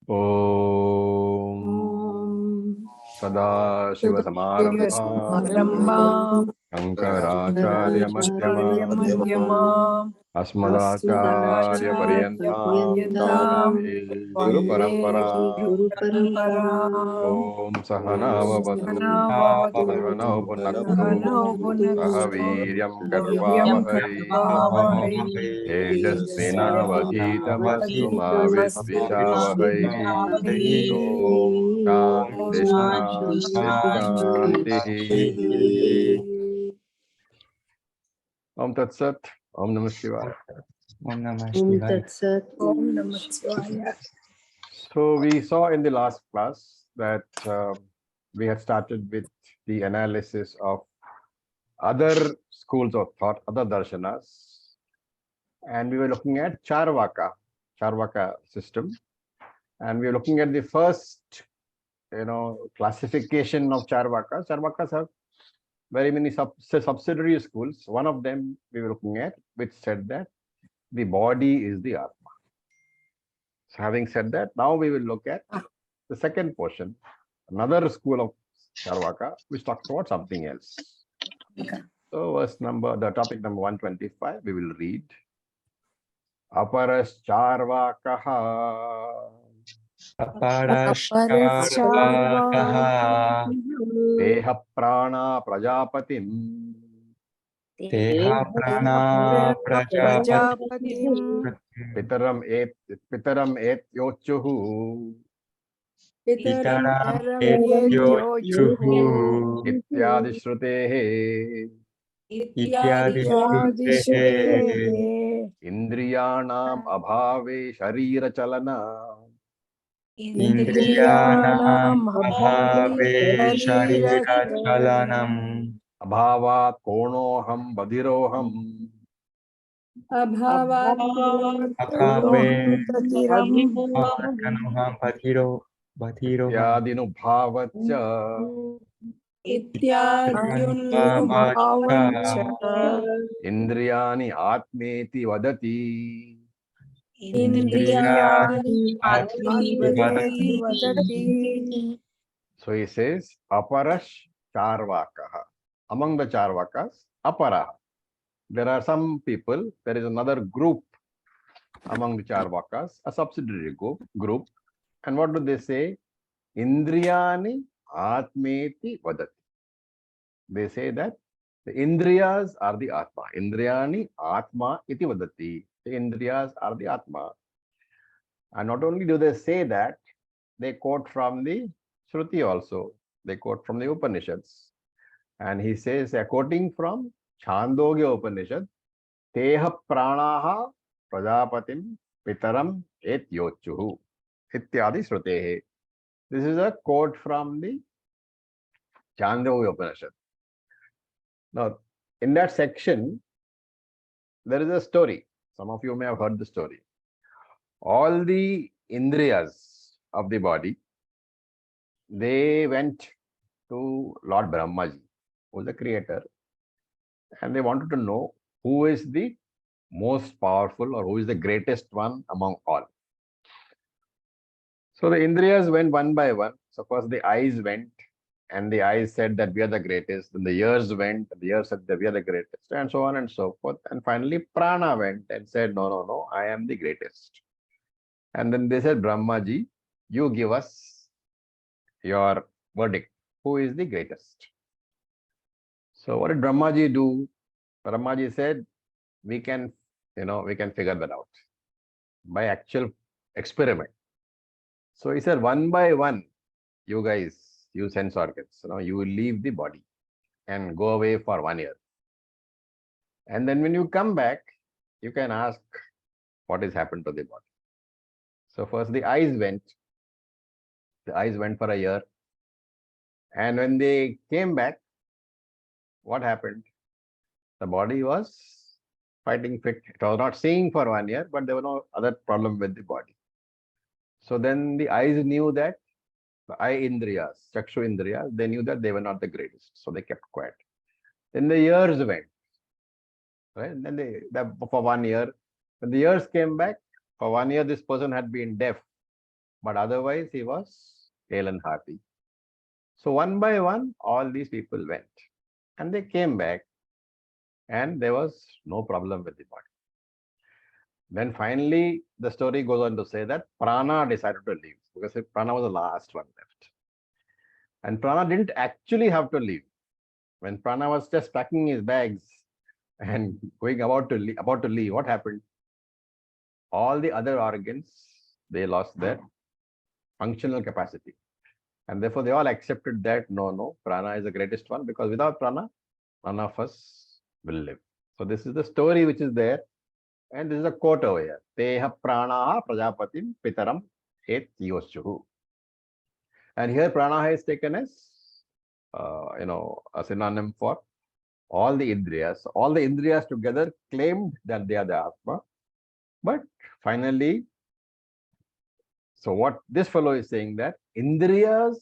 Om Sadashiva-Samarambham Shankaracharya-Madhyamam Asmadacharya-Paryantam Vande Guru Parampara. Om Sahana-vavatu Sahana Punaktu Sahaviryam Karvavahai Tejasvinavadhitamastu ma Vidvishavahai. Om Shanti Shanti Shanti. Om Tat Sat. Om Namah Shivaya. Om Namah Shivaya. Om Namah Shivaya. So we saw in the last class that we had started with the analysis of other schools of thought, other darshanas, and we were looking at Charvaka system, and we were looking at the first, classification of Charvakas. Charvakas have very many subsidiary schools. One of them we were looking at, which said that the body is the Atma. So having said that, now we will look at the second portion, another school of Charvaka, which talks about something else. So the topic number 125, we will read. Aparas Charvakaha. Aparas Charvakaha. Teha Prana Prajapatim. Teha Prana Prajapatim. Pitaram et yochuhu. Pitaram et yochuhu. Ityadi shrutehe. Ityadi shrutehe. Indriyanam abhave sharira chalana. Indriyanam abhave sharira chalanam. Abhavat konoham badiroham. Abhave kanoham bhatiroham. Ityadinubhavatcha. Indriyani atmeti vadati. So he says, Aparash Charvakaha. Among the Charvakas, Apara. There are some people, there is another group among the Charvakas, a subsidiary group. And what do they say? Indriyani Atmeti Vadati. They say that the Indriyas are the Atma. Indriyani Atma iti Vadati. The Indriyas are the Atma. And not only do they say that, they quote from the Shruti also. They quote from the Upanishads. And he says, they are quoting from Chandogya Upanishad, Teha Pranaha Prajapatim Pitaram et Yochuhu Ityadi Shrutehe. This is a quote from the Chandogya Upanishad. Now, in that section, there is a story. Some of you may have heard the story. All the Indriyas of the body, they went to Lord Brahmaji, who is the creator, and they wanted to know who is the most powerful or who is the greatest one among all. So the Indriyas went one by one. So first the eyes went, and the eyes said that we are the greatest. Then the ears went, and the ears said that we are the greatest, and so on and so forth. And finally Prana went and said, no, I am the greatest. And then they said, Brahmaji, you give us your verdict. Who is the greatest? So what did Brahmaji do? Brahmaji said, we can figure that out by actual experiment. So he said, one by one, you guys, you sense organs, you will leave the body and go away for 1 year. And then when you come back, you can ask what has happened to the body. So first the eyes went. The eyes went for a year. And when they came back, what happened? The body was fighting fit. It was not seeing for 1 year, but there was no other problem with the body. So then the eyes knew that the eye indriyas, chakshu indriyas, they knew that they were not the greatest. So they kept quiet. Then the ears went. Right? And then for 1 year, when the ears came back, for 1 year, this person had been deaf. but otherwise he was hale and hearty. So one by one, all these people went and they came back and there was no problem with the body. Then finally, the story goes on to say that Prana decided to leave because Prana was the last one left. And Prana didn't actually have to leave. When Prana was just packing his bags and about to leave, what happened? All the other organs, they lost their functional capacity. And therefore, they all accepted that, no, Prana is the greatest one because without Prana, none of us will live. So this is the story which is there. And this is a quote over here. Teha prana prajapatim pitaram et yoschuhu. And here prana is taken as, a synonym for all the indriyas. All the indriyas together claimed that they are the Atma. But finally, so what this fellow is saying that indriyas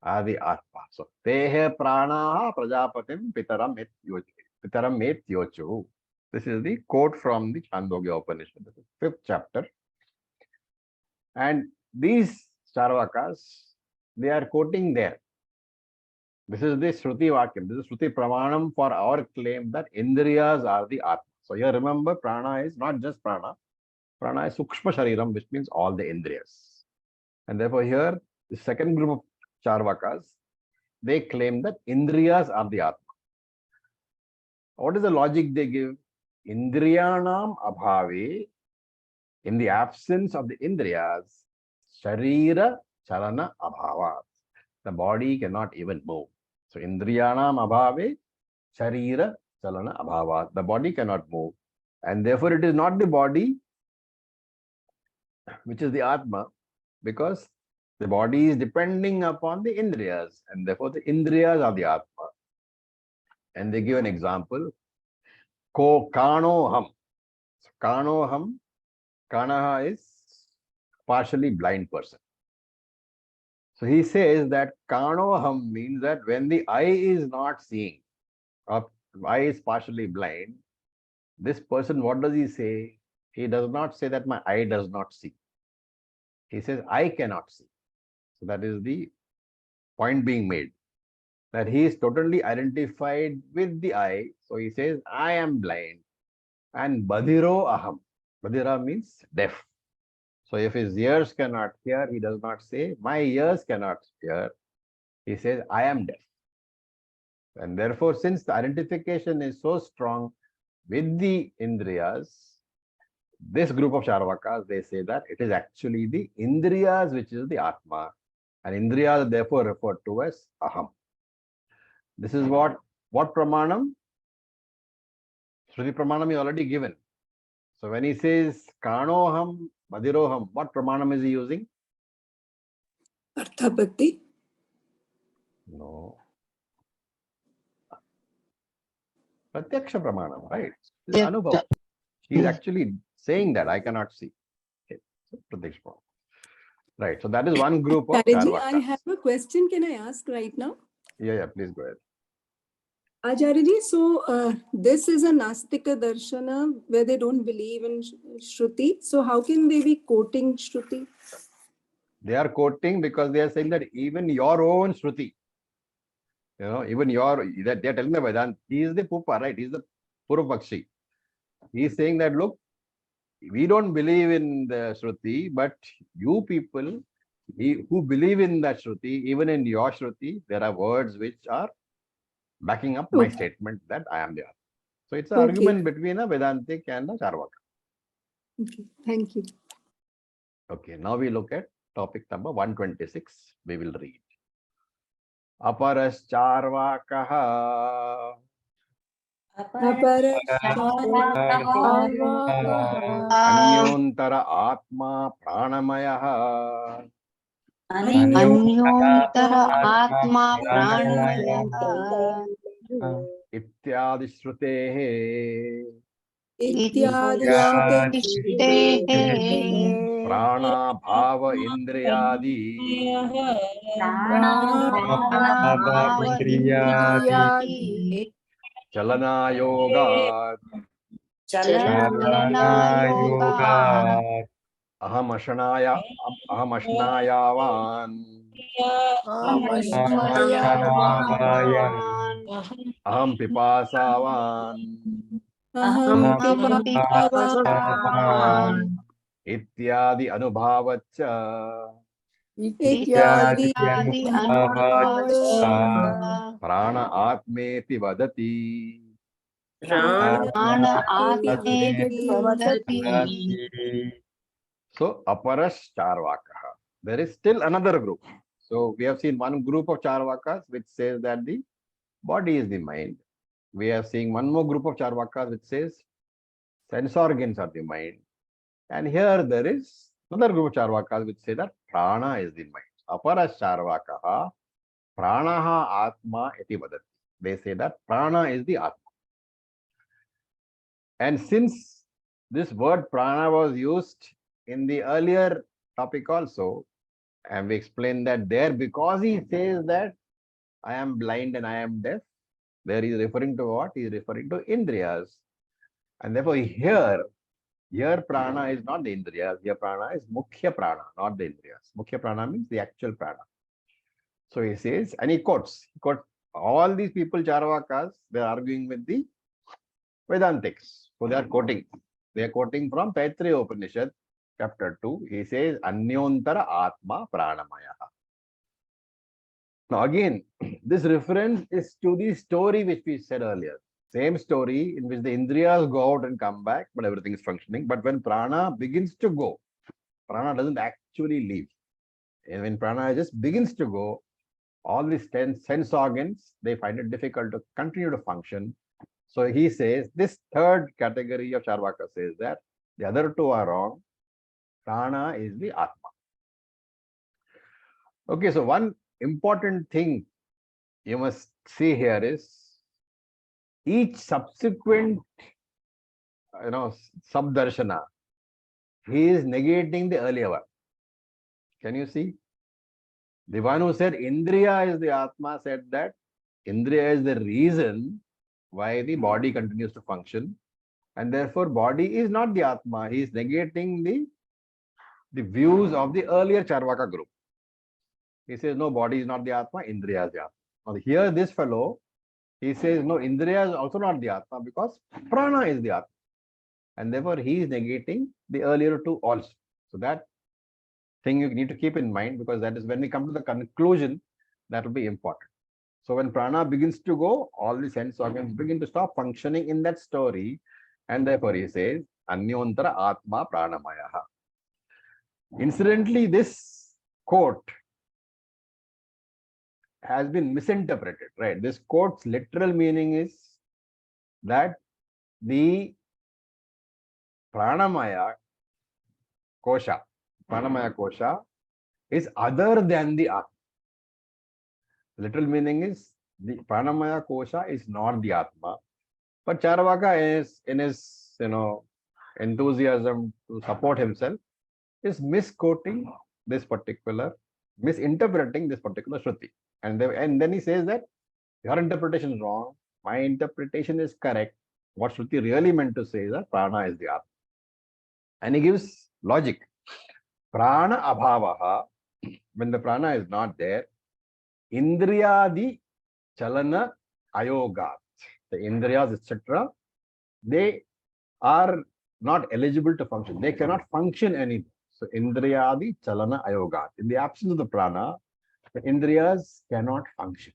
are the Atma. So teha prana prajapatim pitaram et yochuhu. This is the quote from the Chandogya Upanishad, 5th chapter. And these Charvakas, they are quoting there. This is the Shruti Vakyam. This is Shruti Pramanam for our claim that Indriyas are the Atma. So here remember, Prana is not just Prana. Prana is Sukshma Shariram, which means all the Indriyas. And therefore here, the second group of Charvakas, they claim that Indriyas are the Atma. What is the logic they give? Indriyanam abhave, in the absence of the Indriyas, Sharira Chalana abhavat. The body cannot even move. So Indriyanam abhave, Sharira Chalana abhavat. The body cannot move. And therefore it is not the body which is the Atma, because the body is depending upon the Indriyas, and therefore the Indriyas are the Atma. And they give an example. Ko kanoham. Kanoham, Kanaha is partially blind person. So he says that Kanoham means that when the eye is not seeing, or eye is partially blind, this person, what does he say? He does not say that my eye does not see. He says, I cannot see. So that is the point being made, that he is totally identified with the eye. So he says, I am blind. And Badhiro Aham. Badhira means deaf. So if his ears cannot hear, he does not say, my ears cannot hear. He says, I am deaf. And therefore, since the identification is so strong with the Indriyas, this group of Charvakas, they say that it is actually the Indriyas which is the Atma. And Indriyas therefore referred to as Aham. This is what Pramanam? Shruti Pramanam is already given. So when he says Kanoham, Badhiroham, what Pramanam is he using? Arthapatti. No. Pratyaksha Pramanam, right? This is Anubhav. He is actually saying that I cannot see. Okay. So Pratyaksha Pramanam. Right. So that is one group of Acharya, I Charvakas. have a question. Can I ask right now? Yeah, please go ahead. Acharya, so this is a Nastika Darshana where they don't believe in Shruti. So how can they be quoting Shruti? They are quoting because they are saying that even your own Shruti, even they are telling the Vedanta, he is the Pupa, right? He is the Purupakshi. He is saying that, look, we don't believe in the Shruti, but you people who believe in that Shruti, even in your Shruti, there are words which are backing up my statement that I am the Atma. So it's an argument between a Vedantic and a Charvaka. Okay, thank you. Okay, now we look at topic number 126. We will read. Aparas Charvakaha Anyontara Atma Pranamayaha Anyontara Atma Pranamaya Ityadi Shrutehe Ityadi Prana Bhava Indriyadi Chalana Yoga Chalana Yoga aham ashnayavan, Amashanayan. aham pipasavan, aham Pipasavan. ityadi anubhavaccha ityadi Ityadi Anubhavaccha. prana atmeti vadati. Prana atmeti vadati. So aparas charvakaha. There is still another group. So we have seen one group of charvakas which says that the body is the mind. We are seeing one more group of charvakas which says sense organs are the mind. And here there is another group of charvakas which say that prana is the mind. Aparas charvakaha pranaha atma iti vadati. They say that prana is the atma. And since this word prana was used in the earlier topic also, and we explained that there, because he says that I am blind and I am deaf, there he is referring to what? He is referring to indriyas. And therefore here prana is not the indriyas, here prana is mukhya prana, not the indriyas. Mukhya prana means the actual prana. So he says, and he quotes all these people, Charvakas, they are arguing with the Vedantics. So they are quoting from Taittiriya Upanishad, chapter 2. He says, Anyontara Atma Pranamaya. Now again, this reference is to the story which we said earlier. Same story in which the Indriyas go out and come back, but everything is functioning. But when prana begins to go, prana doesn't actually leave. And when prana just begins to go, all these 10 sense organs, they find it difficult to continue to function. So he says, this third category of Charvaka says that the other two are wrong. Prana is the Atma. Okay, so one important thing you must see here is each subsequent, subdarshana, he is negating the earlier one. Can you see? The one who said Indriya is the Atma said that Indriya is the reason why the body continues to function, and therefore body is not the Atma. He is negating the views of the earlier Charvaka group. He says, no, body is not the Atma, Indriya is the Atma. Now here this fellow, he says, no, Indriya is also not the Atma because Prana is the Atma. And therefore he is negating the earlier two also. So that thing you need to keep in mind, because that is when we come to the conclusion, that will be important. So when prana begins to go, all the sense organs begin to stop functioning in that story. And therefore he says, Anyontara Atma Pranamaya. Incidentally, this quote has been misinterpreted, right? This quote's literal meaning is that the Pranamaya Kosha is other than the Atma. Literal meaning is the Pranamaya Kosha is not the Atma. But Charvaka is in his enthusiasm to support himself is misinterpreting this particular Shruti. And then he says that your interpretation is wrong, my interpretation is correct. What Shruti really meant to say is that prana is the Atma. And he gives logic. Prana abhavaha, when the prana is not there, indriyadi chalana ayogat. The indriyas, etc., they are not eligible to function. They cannot function anymore. So indriyadi chalana ayogat. In the absence of the prana, the indriyas cannot function.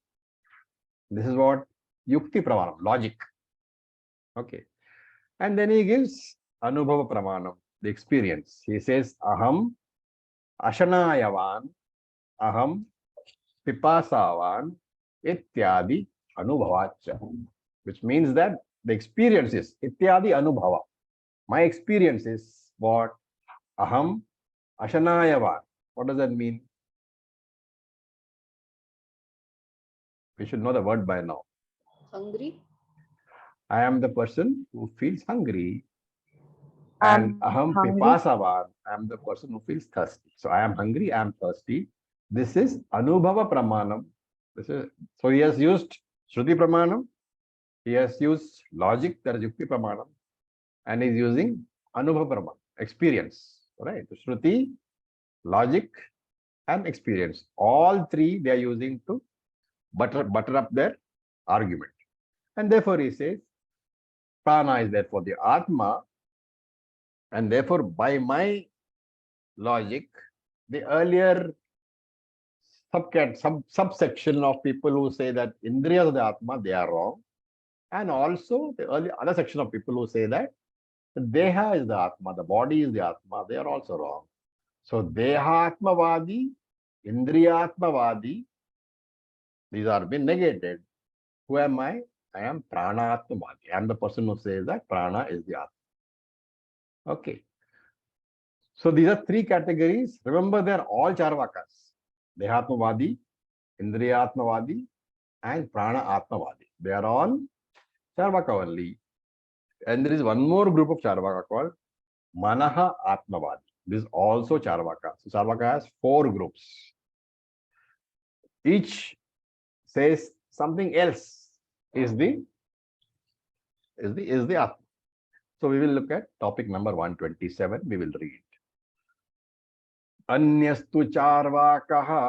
This is what yukti pramanam, logic. Okay. And then he gives anubhava pramanam, the experience. He says, aham ashanayavan, aham pipasavan, ityadi anubhavacha. Which means that the experience is ityadi anubhava. My experience is what? Aham ashanayavan. What does that mean? We should know the word by now. Hungry? I am the person who feels hungry. And aham pipasavan, I am the person who feels thirsty. So I am hungry, I am thirsty. This is anubhava pramanam. So he has used shruti pramanam. He has used logic, that is yukti pramanam. And he is using anubhava pramanam, experience. right? Shruti, logic, and experience. All three they are using to butter up their argument. And therefore he says, prana is therefore the Atma, and therefore by my logic, the earlier subsection of people who say that Indriyas are the Atma, they are wrong. And also the other section of people who say that the Deha is the Atma, the body is the Atma, they are also wrong. So Deha Atmavadi, Indriya Atmavadi, these are been negated. Who am I? I am Prana Atmavadi. I am the person who says that Prana is the Atma. Okay. So these are three categories. Remember, they are all Charvakas. Dehatmavadi, Indriya Atmavadi, and Prana Atmavadi. They are all Charvaka only. And there is one more group of Charvaka called Manaha Atmavadi. This is also Charvaka. So Charvaka has 4 groups. Each says something else is the Atma. So we will look at topic number 127. We will read. Anyastu Charvakaha.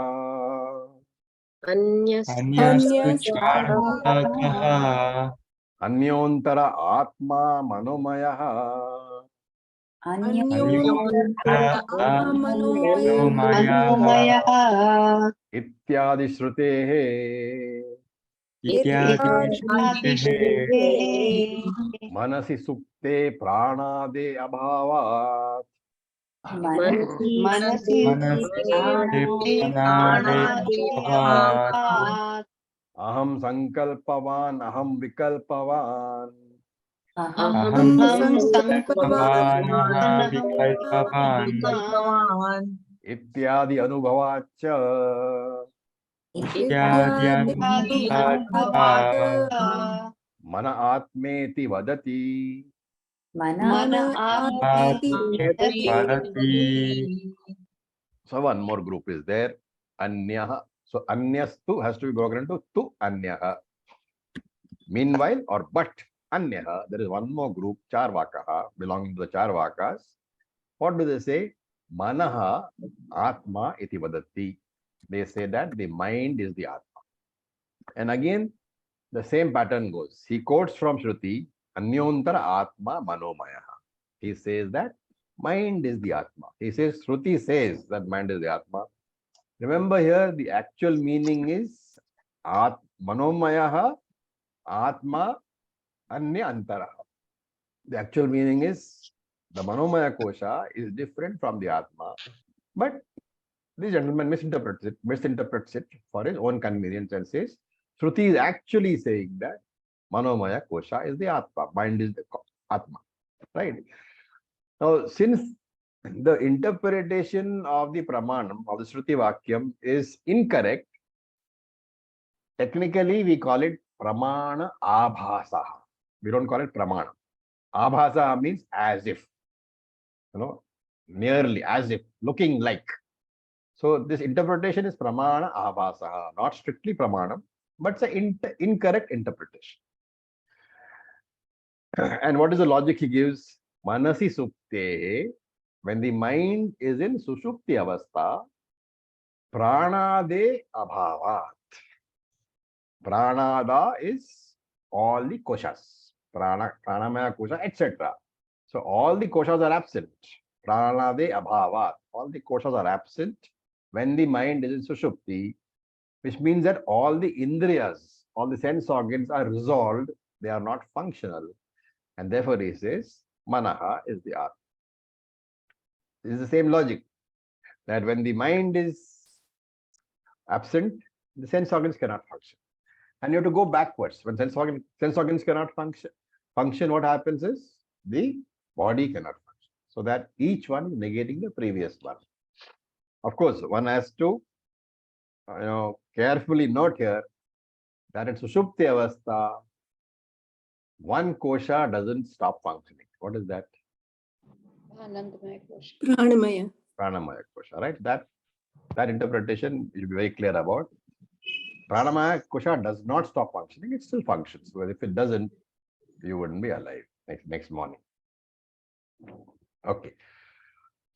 Anyastu charvakah Anyontara Atma Manomayaha. Anyontara Manomaya Ityadi Shrutehe. ityadi shrutehe Manasi Sukte Pranade Abhavat. Manasi pranade Aham Sankalpavan Aham Vikalpavan. aham Sankalpavan. sankalpavan vikalpavan Ityadi Anubhavacha. ityadi anubhavacha Mana Atmeti Vadati. Mana padati. So one more group is there. Anyaha. So Anyastu has to be broken into tu Anyaha. Meanwhile or but Anyaha, there is one more group, Charvakaha, belonging to the Charvakas. What do they say? Manaha Atma iti vadati. They say that the mind is the Atma. And again, the same pattern goes. He quotes from Shruti, Anyontara Atma Manomayaha. He says that mind is the Atma. He says, Shruti says that mind is the Atma. Remember here, the actual meaning is Manomayaha Atma Anya Antaraha. The actual meaning is the Manomaya Kosha is different from the Atma, but this gentleman misinterprets it for his own convenience and says, Shruti is actually saying that Manomaya Kosha is the Atma, mind is the Atma, right? Now, since the interpretation of the Pramanam, of the Shruti Vakyam is incorrect, technically we call it Pramana Abhasaha. We don't call it Pramana. Abhasa means as if, nearly, as if, looking like. So this interpretation is Pramana Abhasaha, not strictly Pramanam, but it's an incorrect interpretation. And what is the logic he gives? Manasi Supte, when the mind is in Sushupti Avastha, Pranade Abhavat. Pranada is all the koshas, pranamaya kosha, etc. So all the koshas are absent. Pranade abhavat. All the koshas are absent when the mind is in sushupti, which means that all the indriyas, all the sense organs are resolved. They are not functional. And therefore he says, manaha is the Atma. This is the same logic, that when the mind is absent, the sense organs cannot function. And you have to go backwards. When sense organs cannot function, what happens is the body cannot function. So that each one is negating the previous one. Of course, one has to carefully note here that in Sushupti Avastha, one kosha doesn't stop functioning. What is that? Pranamaya. Pranamaya kosha, right? That interpretation you should be very clear about. Pranamaya kosha does not stop functioning, it still functions. But if it doesn't, you wouldn't be alive next morning. Okay.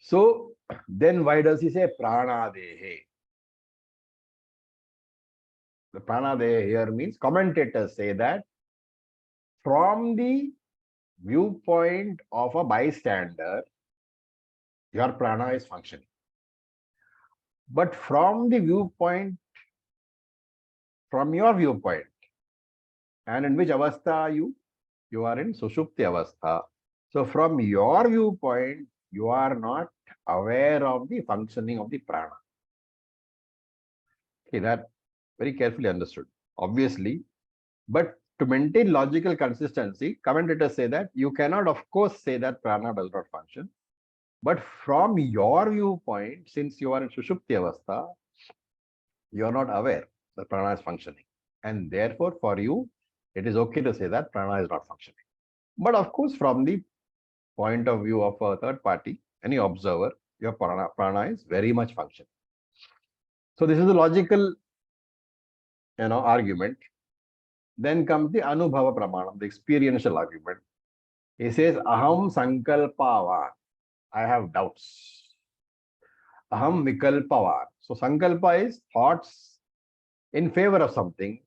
So then why does he say pranadehe? The pranadehe here means commentators say that from the viewpoint of a bystander, your prana is functioning. But from the viewpoint, from your viewpoint, and in which avastha are you? You are in sushupti avastha. So from your viewpoint, you are not aware of the functioning of the prana. Okay, that very carefully understood, obviously. But to maintain logical consistency, commentators say that you cannot, of course, say that prana does not function. But from your viewpoint, since you are in sushupti avastha, you are not aware that prana is functioning. And therefore, for you, it is okay to say that prana is not functioning. But of course, from the point of view of a third party, any observer, your prana is very much functioning. So this is the logical, argument. Then comes the anubhava pramanam, the experiential argument. He says, aham sankalpavan. I have doubts. Aham vikalpavan. So sankalpa is thoughts in favor of something,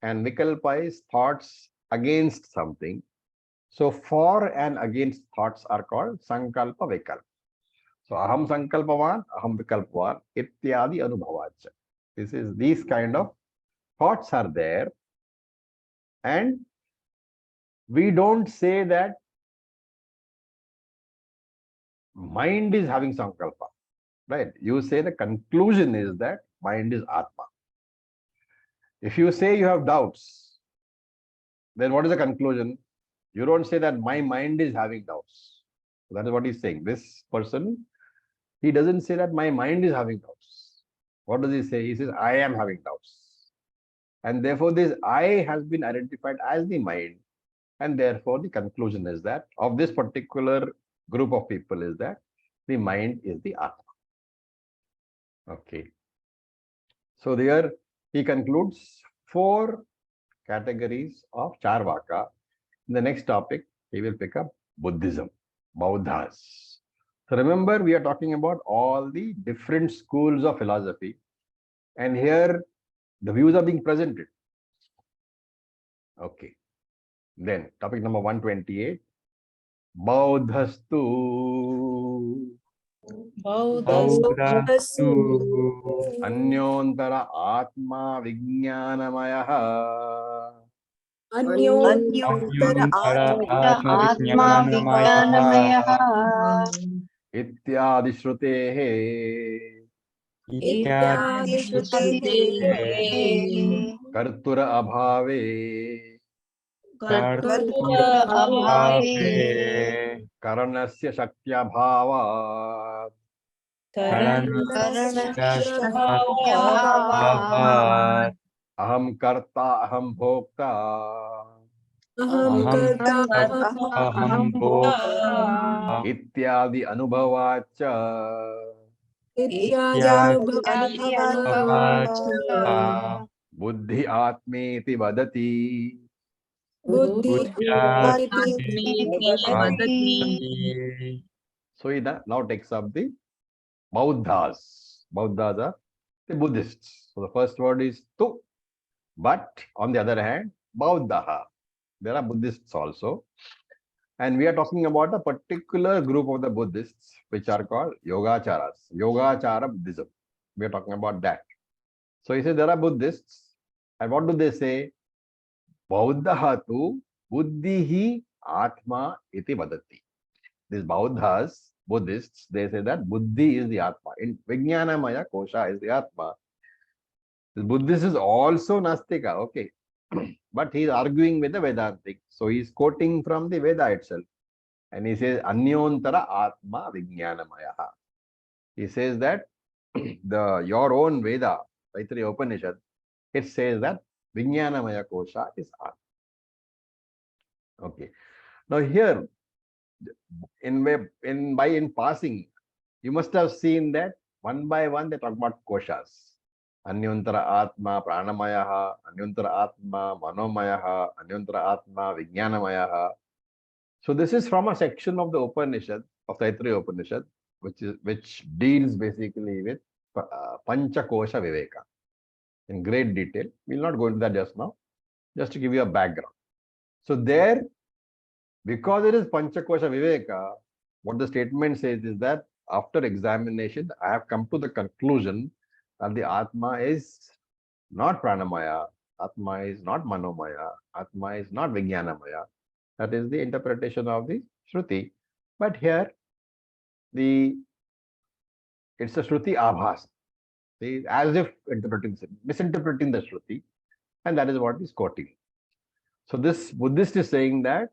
and vikalpa is thoughts against something. So for and against thoughts are called sankalpa vikalpa. So aham sankalpavan, aham vikalpavan, ityadi anubhavacha. These kind of thoughts are there, and we don't say that mind is having sankalpa, right? You say the conclusion is that mind is atma. If you say you have doubts, then what is the conclusion? You don't say that my mind is having doubts. That is what he's saying. This person, he doesn't say that my mind is having doubts. What does he say? He says, I am having doubts. And therefore, this I has been identified as the mind. And therefore, the conclusion is that of this particular group of people is that the mind is the Atma. Okay. So there he concludes 4 categories of Charvaka. In the next topic, he will pick up Buddhism, Bauddhas. So remember, we are talking about all the different schools of philosophy. And here, the views are being presented. Okay. Then, topic number 128. Bauddhastu Bauddhastu Anyontara Atma Vijnanamayah Anyontara Atma Atma Vijnanamaya Vijnanamaya Ityadi Shrutehe Ityadi Ityadi Kartura Abhave Kartura Abhave Karanasya Shaktya Bhava Karanasya Karanasya Aham Karta Aham Bhokta Aham Aham karta Aham Bhokta Ityadi Anubhavacha Ityadi Ityadi anubhavacha Buddhi Atmeti Vadati. Buddhi Buddhyatmiti Vadati. Vadati. So he now takes up the Bauddhas. Bauddhas are the Buddhists. So the first word is tu, but on the other hand, Bauddha. There are Buddhists also. And we are talking about a particular group of the Buddhists, which are called Yogacharas, Yogachara Buddhism. We are talking about that. So he says there are Buddhists. And what do they say? Bauddha tu buddhihi atma iti vadati. These Bauddhas, Buddhists, they say that Buddhi is the Atma. In Vijnanamaya Kosha is the Atma. This Buddhist is also Nastika, okay. But he is arguing with the Vedantic. So he is quoting from the Veda itself. And he says, Anyontara Atma Vijnanamaya. He says that your own Veda, Taittiriya Upanishad, it says that Vijnanamaya Kosha is Atma. Okay. Now here, in passing, you must have seen that one by one they talk about koshas. Anyontara Atma Pranamayaha, Anyontara Atma Manomayaha, Anyontara Atma Vijnanamayaha. So this is from a section of the Upanishad, of Taittiriya Upanishad, which deals basically with Panchakosha Viveka in great detail. We'll not go into that just now, just to give you a background. So there, because it is Panchakosha Viveka, what the statement says is that after examination, I have come to the conclusion that the Atma is not Pranamaya, Atma is not Manomaya, Atma is not Vijnanamaya. That is the interpretation of the Shruti. But here, it's a Shruti Abhas, as if misinterpreting the Shruti, and that is what is quoting. So this Buddhist is saying that,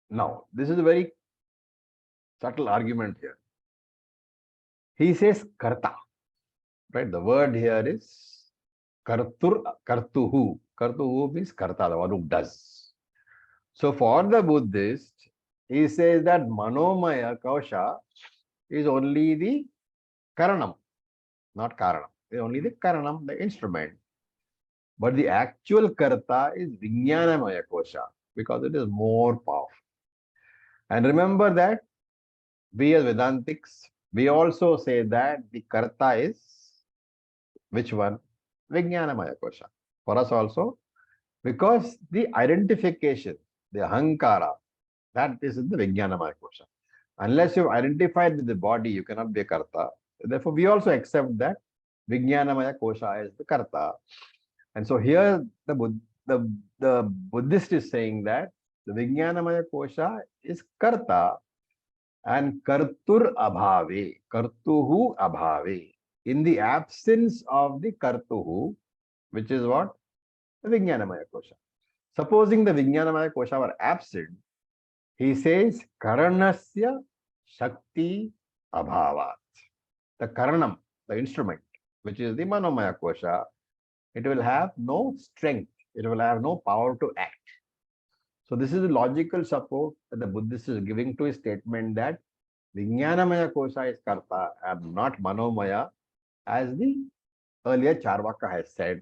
now, this is a very subtle argument here. He says karta, right? The word here is kartuhu. Kartuhu means karta, the one who does. So for the Buddhist, he says that manomaya kosha is only the karanam, not karanam. It's only the karanam, the instrument. But the actual karta is vijnanamaya kosha, because it is more powerful. And remember that we as Vedantics, we also say that the karta is which one? Vijnanamaya kosha. For us also, because the identification, the ahankara, that is in the Vijnanamaya kosha. Unless you've identified with the body, you cannot be a karta. Therefore, we also accept that Vijnanamaya kosha is the karta. And so here the Buddhist is saying that the Vijnanamaya kosha is karta and kartur abhave, kartuhu abhave. In the absence of the kartuhu, which is what? The Vijnanamaya kosha. Supposing the Vijnanamaya kosha were absent, he says karanasya shakti abhavat. The karanam, the instrument, which is the Manomaya kosha, it will have no strength. It will have no power to act. So this is the logical support that the Buddhist is giving to his statement that Vijnanamaya kosha is karta and not Manomaya, as the earlier Charvaka has said.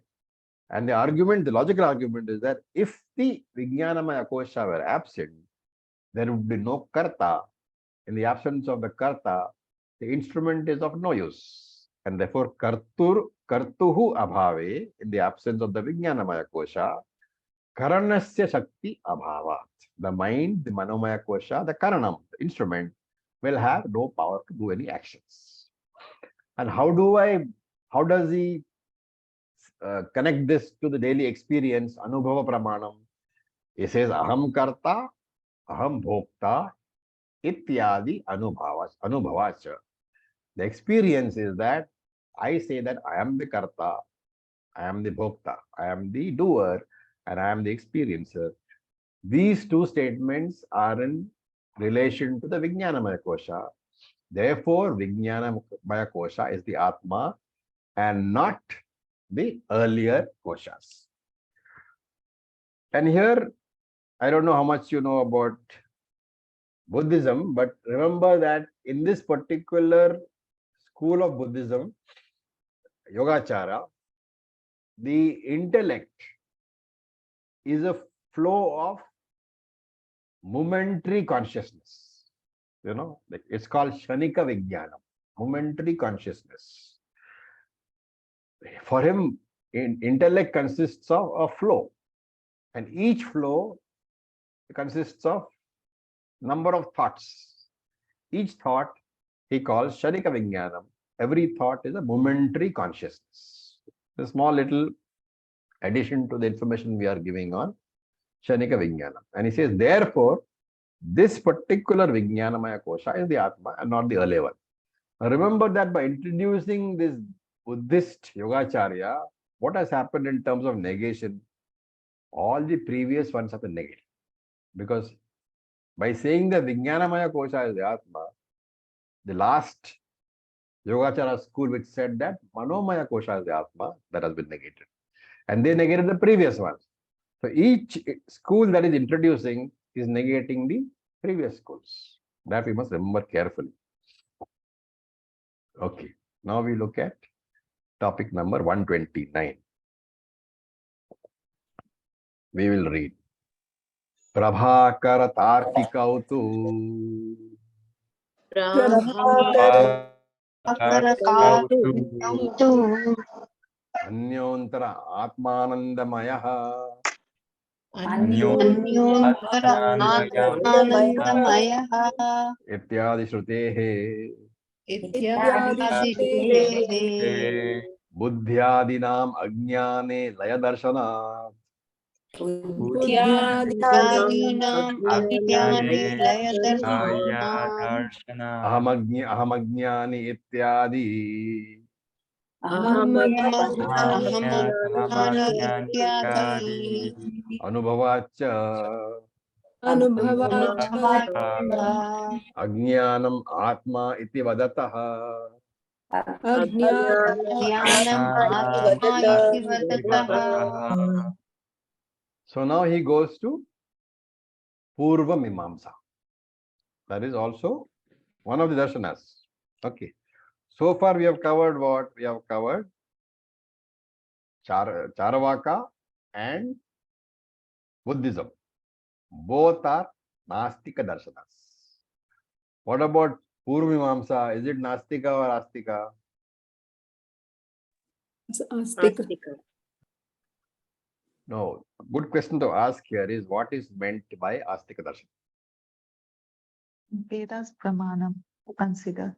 And the argument, the logical argument is that if the Vijnanamaya kosha were absent, there would be no karta. In the absence of the karta, the instrument is of no use. And therefore, kartuhu abhave, in the absence of the Vijnanamaya kosha, karanasya shakti abhavat. The mind, the Manomaya kosha, the karanam, the instrument, will have no power to do any actions. And how does he connect this to the daily experience, anubhava pramanam? He says, aham karta, aham bhokta, ityadi anubhavacha. The experience is that I say that I am the karta, I am the bhokta, I am the doer, and I am the experiencer. These two statements are in relation to the Vijnanamaya kosha. Therefore, Vijnanamaya kosha is the Atma and not the earlier koshas. And here, I don't know how much you know about Buddhism, but remember that in this particular school of Buddhism, Yogacara, the intellect is a flow of momentary consciousness. You know, like it's called Shanika Vijnanam, momentary consciousness. For him, intellect consists of a flow, and each flow consists of number of thoughts. Each thought he calls Shanika Vijnanam. Every thought is a momentary consciousness. A small little addition to the information we are giving on Shanika Vijnanam. And he says, therefore, this particular Vijnanamaya kosha is the Atma and not the earlier one. Now remember that by introducing this Buddhist Yogacharya, what has happened in terms of negation? All the previous ones have been negated. Because by saying the Vijnanamaya kosha is the Atma, the last Yogacharya school which said that Manomaya kosha is the Atma, that has been negated. And they negated the previous ones. So each school that is introducing is negating the previous schools. That we must remember carefully. Okay, now we look at topic number 129. We will read. Prabhakara Tarkikautu Prabhakara Anyontara Atmanandamaya Anandamaya Ityadi Shrutehe इत्यादि श्रुतेः Buddhyadinam Ajnane Laya Darshana Buddhyadinam Ajnane Laya Darshana Ahamajnani Ityadi Anubhavacha अनुभवाच्च Ajnanam Atma iti vadataha. So now he goes to Purva Mimamsa. That is also one of the darshanas. Okay. So far we have covered what? We have covered Charavaka and Buddhism. Both are Nastika darshanas. What about Purva Mimamsa? Is it Nastika or Astika? Astik. No. Good question to ask here is what is meant by Astika darshan? Vedas Pramanam to consider.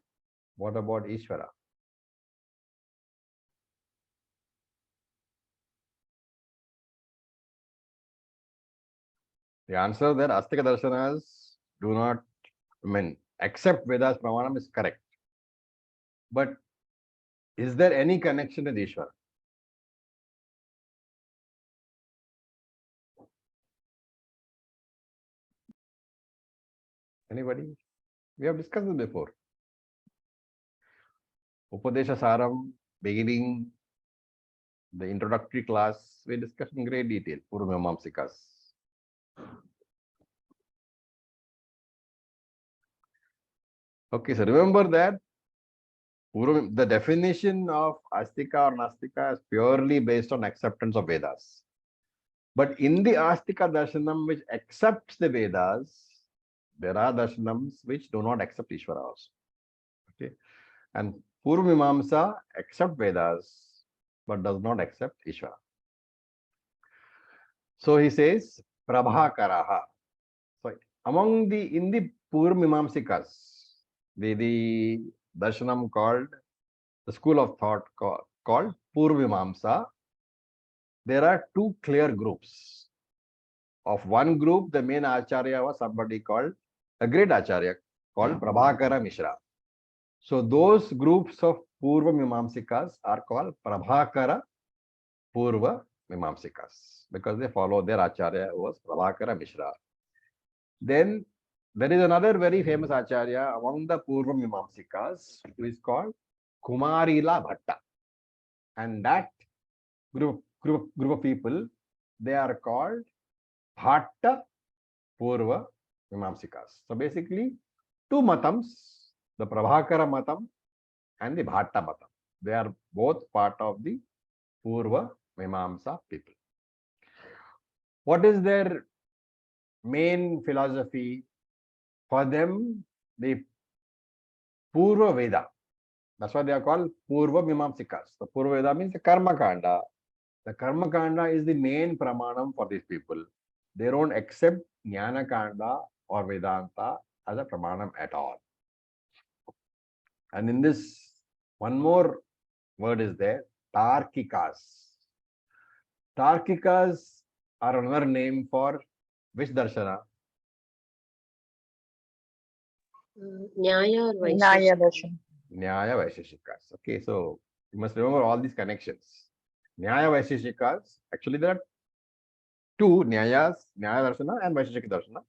What about Easwara? The answer there, Astika darshanas do not accept Vedas Pramanam is correct. But is there any connection with Ishvara? Anybody? We have discussed this before. Upadesha Saram, beginning the introductory class, we discussed in great detail, Purvamamsikas. Okay, so remember that the definition of Astika or Nastika is purely based on acceptance of Vedas. But in the Astika Darshanam, which accepts the Vedas, there are darshanams which do not accept Ishvara also. Okay. And Purvamamsa accept Vedas, but does not accept Ishvara. So he says, Prabhakaraha. So in the Purvamamsikas, the darshanam called, the school of thought called Purvamamsa, there are two clear groups. Of one group, the main Acharya was somebody called, a great Acharya called Prabhakara Mishra. So those groups of Purva Mimamsikas are called Prabhakara Purva Mimamsikas because they follow their Acharya who was Prabhakara Mishra. Then there is another very famous Acharya among the Purva Mimamsikas who is called Kumarila Bhatta. And that group of people, they are called Bhatta Purva Mimamsikas. So basically, two matams, the Prabhakara matam and the Bhatta matam. They are both part of the Purva Mimamsa people. What is their main philosophy? For them, the Purva Veda. That's why they are called Purva Mimamsikas. The Purva Veda means the Karma Kanda. The Karma Kanda is the main pramanam for these people. They don't accept Jnana Kanda or Vedanta as a pramanam at all. And in this, one more word is there, Tarkikas. Tarkikas are another name for which darshana? Nyaya or Nyaya Vaisheshika? Darshan. Nyaya Vaisheshikas. Okay, so you must remember all these connections. Nyaya Vaisheshikas, actually there are two Nyayas, Nyaya Darshana and Vaisheshika Darshana,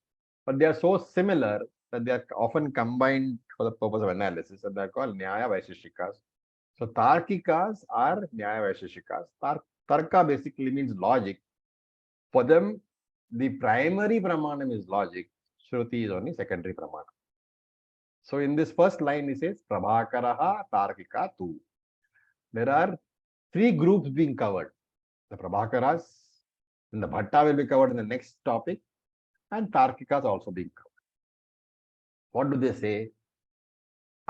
but they are so similar that they are often combined for the purpose of analysis, and they are called Nyaya Vaisheshikas. So Tarkikas are Nyaya Vaisheshikas. Tarka basically means logic. For them, the primary pramanam is logic. Shruti is only secondary pramanam. So in this first line, he says, Prabhakaraha Tarkika tu. There are three groups being covered. The Prabhakaras, and the Bhatta will be covered in the next topic, and Tarkikas also being covered. What do they say?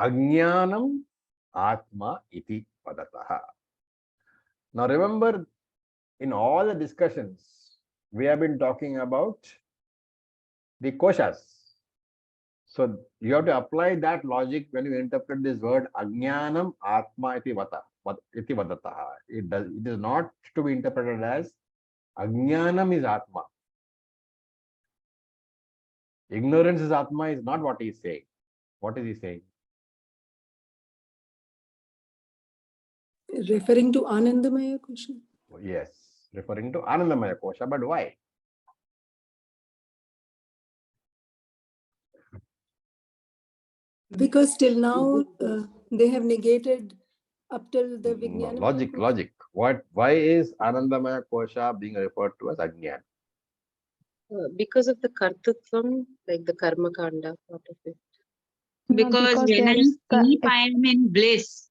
Ajnanam Atma iti vadataha. Now remember, in all the discussions, we have been talking about the koshas. So you have to apply that logic when you interpret this word Ajnanam Atma iti vadataha. It is not to be interpreted as Ajnanam is Atma. Ignorance is Atma is not what he is saying. What is he saying? Referring to Anandamaya Kosha. Yes, referring to Anandamaya Kosha, but why? Because till now they have negated up till the No, Vijnana. logic. Why is Anandamaya Kosha being referred to as Ajnana? Because of the kartatvam, like the karma kanda part of it. Because When there I is sleep, I am in bliss.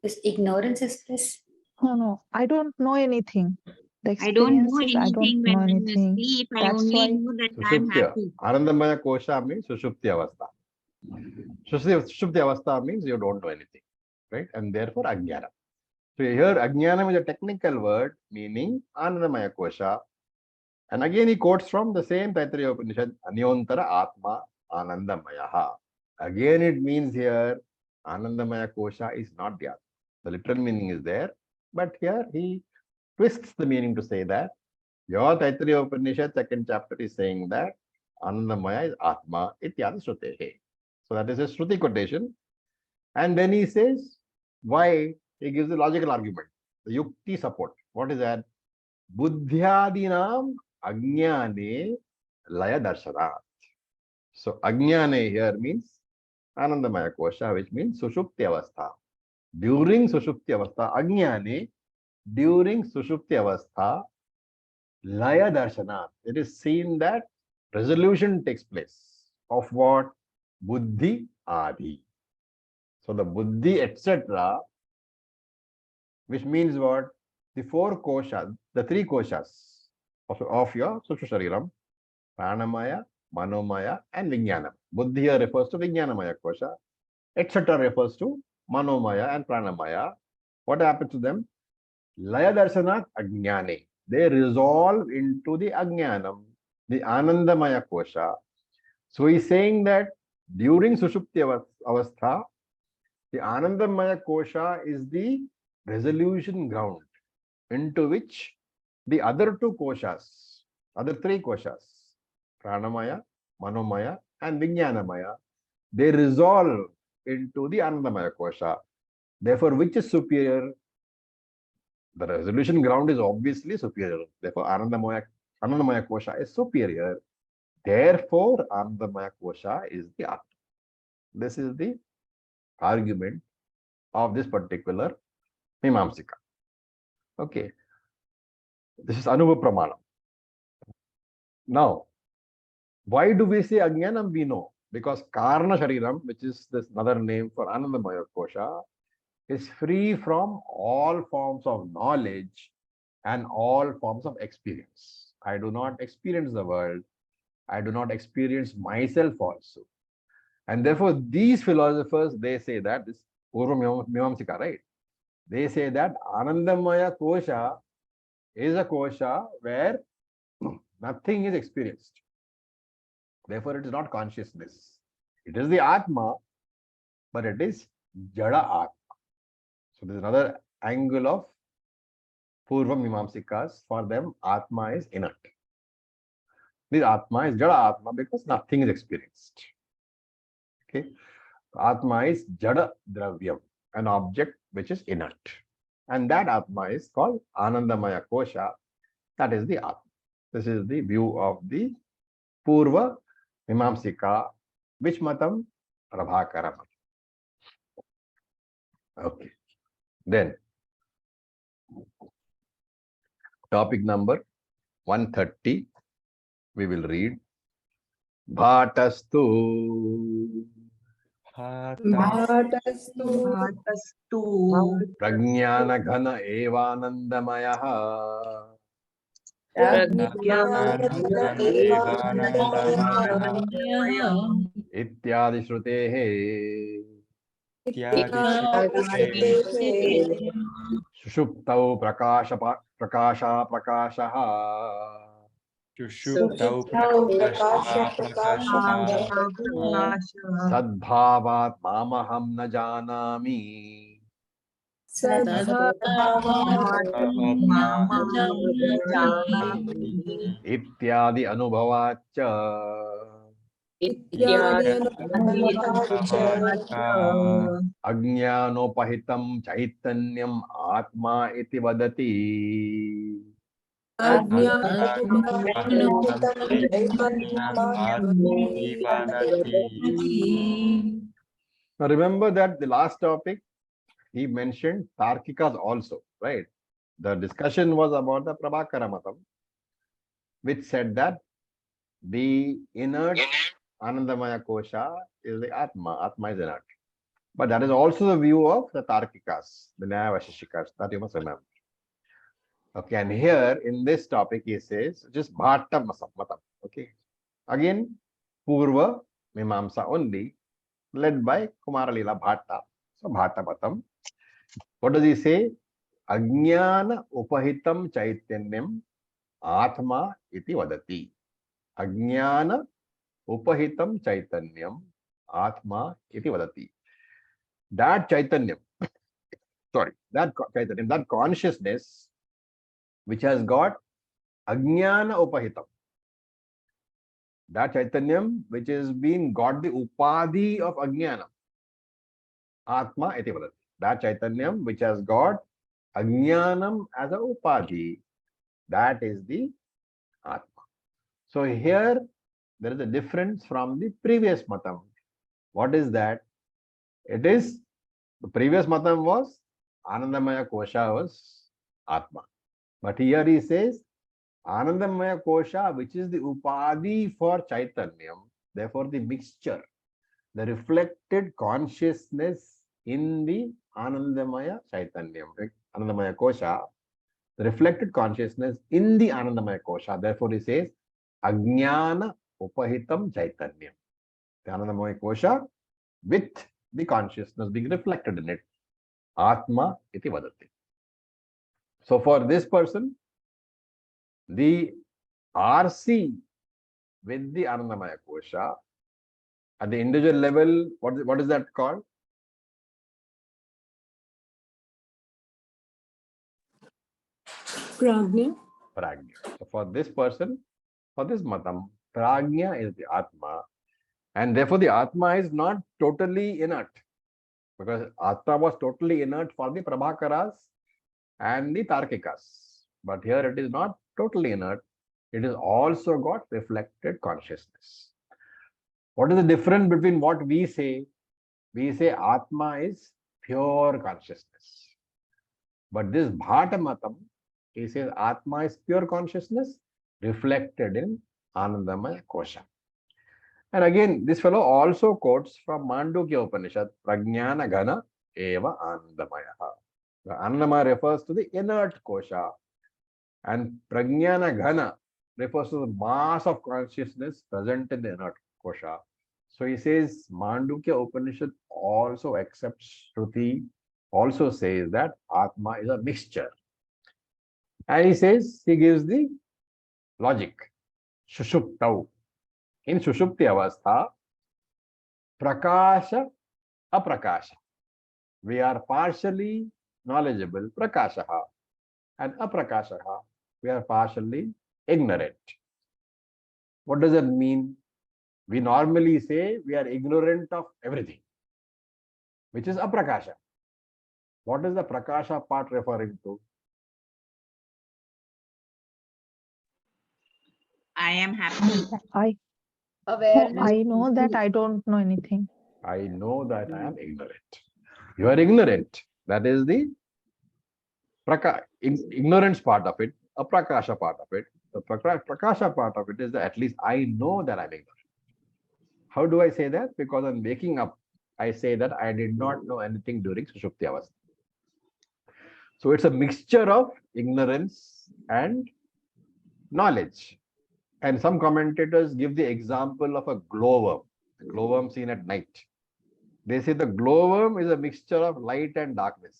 This ignorance is bliss. no, I don't know anything. The I don't know experience is I don't anything know when I anything. sleep. I That's only why know that I am Sushuptiya. happy. Anandamaya Kosha means Sushupti Avastha. Sushupti Avastha means you don't know anything, right? And therefore Ajnana. So here Ajnanam is a technical word meaning Anandamaya Kosha. And again he quotes from the same Taittiriya Upanishad, Anyontara Atma Anandamayaha. Again it means here Anandamaya Kosha is not the Atma. The literal meaning is there, but here he twists the meaning to say that your Taittiriya Upanishad second chapter is saying that Anandamaya is Atma ityadi Shrutehe. So that is a Shruti quotation. And then he says why, he gives the logical argument, the Yukti support. What is that? Buddhyadinam Ajnane Laya Darshanat. So Ajnane here means Anandamaya Kosha, which means Sushupti Avastha. During Sushupti Avastha, Ajnane, during Sushupti Avastha, Laya Darshanat, it is seen that resolution takes place of what? Buddhi Adi. So the Buddhi, etc., which means what? The four koshas, the three koshas of your Sushupti Shariram, Pranamaya, Manomaya, and Vijnana. Buddhi here refers to Vijnanamaya kosha, etc. refers to Manomaya and Pranamaya. What happens to them? Laya Darshanat Ajnane. They resolve into the Ajnanam, the Anandamaya kosha. So he's saying that during Sushupti Avastha, the Anandamaya kosha is the resolution ground into which the other two koshas, other three koshas, Pranamaya, Manomaya, and Vijnanamaya, they resolve into the Anandamaya kosha. Therefore, which is superior? The resolution ground is obviously superior. Therefore, Anandamaya kosha is superior. Therefore, Anandamaya kosha is the Atma. This is the argument of this particular Mimamsika. Okay. This is Anubhav Pramanam. Now, why do we say Ajnanam? We know. Because Karna Shariram, which is this another name for Anandamaya Kosha, is free from all forms of knowledge and all forms of experience. I do not experience the world. I do not experience myself also. And therefore, these philosophers, they say that, this Purva Mimamsika, right? They say that Anandamaya Kosha is a kosha where nothing is experienced. Therefore, it is not consciousness. It is the Atma, but it is Jada Atma. So, there is another angle of Purva Mimamsikas. For them, Atma is inert. This Atma is Jada Atma because nothing is experienced. Okay. Atma is Jada Dravyam, an object which is inert. And that Atma is called Anandamaya Kosha. That is the Atma. This is the view of the Purva Mimamsika. Which matam? Prabhakara matam. Okay. Then, topic number 130, we will read. Bhatastu Bhatastu Prajnana Ghana Evanandamayaha Ityadi Shrutehe Sushuptau prakasha. Sadbhavat mamaham na janami. Ityadi anubhavacha. Ajnanopahitam chaitanyam atma iti vadati. Now remember that the last topic he mentioned Tarkikas also, right? The discussion was about the Prabhakara Matam, which said that the inert Anandamaya Kosha is the Atma. Atma is inert. But that is also the view of the Tarkikas, the Nyaya Vaisheshikas, that you must remember. Okay, and here in this topic he says just Bhatta Matam. Okay. Again, Purva Mimamsa only, led by Kumaralila Bhatta. So Bhatta Matam. What does he say? Ajnana upahitam chaitanyam atma iti vadati. Ajnana upahitam chaitanyam atma iti vadati. That chaitanyam, that chaitanyam, that consciousness which has got ajnana upahitam. That chaitanyam which has been got the upadhi of ajnana. Atma iti vadati. That chaitanyam which has got ajnanam as a upadhi, that is the Atma. So here there is a difference from the previous matam. What is that? It is, the previous matam was Anandamaya Kosha was Atma. But here he says Anandamaya Kosha, which is the upadhi for Chaitanyam, therefore the mixture, the reflected consciousness in the Anandamaya Chaitanyam, Anandamaya Kosha, the reflected consciousness in the Anandamaya Kosha. Therefore he says Ajnana Upahitam Chaitanyam. The Anandamaya Kosha with the consciousness being reflected in it. Atma iti vadati. So for this person, the RC with the Anandamaya Kosha at the individual level, what is that called? Prajna. Prajna. So for this person, for this matam, Prajna is the Atma, and therefore the Atma is not totally inert, because Atma was totally inert for the Prabhakaras and the Tarkikas. But here it is not totally inert, it is also got reflected consciousness. What is the difference between what we say? We say Atma is pure consciousness. But this Bhata Matam, he says Atma is pure consciousness reflected in Anandamaya Kosha. And again, this fellow also quotes from Mandukya Upanishad, Prajnana Ghana Eva Anandamaya. The Anandamaya refers to the inert Kosha, and Prajnana Ghana refers to the mass of consciousness present in the inert Kosha. So he says Mandukya Upanishad also accepts Shruti, also says that Atma is a mixture. And he says, he gives the logic. Shushuptau. In Shushupti Avastha, Prakasha, Aprakasha. We are partially knowledgeable, Prakashaha, and Aprakashaha. We are partially ignorant. What does that mean? We normally say we are ignorant of everything, which is Aprakasha. What is the Prakasha part referring to? I am happy. I know that I don't know anything. I know that I am ignorant. You are ignorant. That is the ignorance part of it, a prakasha part of it. The prakasha part of it is that at least I know that I'm ignorant. How do I say that? Because on waking up, I say that I did not know anything during Sushupti Avastha. So it's a mixture of ignorance and knowledge. And some commentators give the example of a glowworm seen at night. They say the glowworm is a mixture of light and darkness.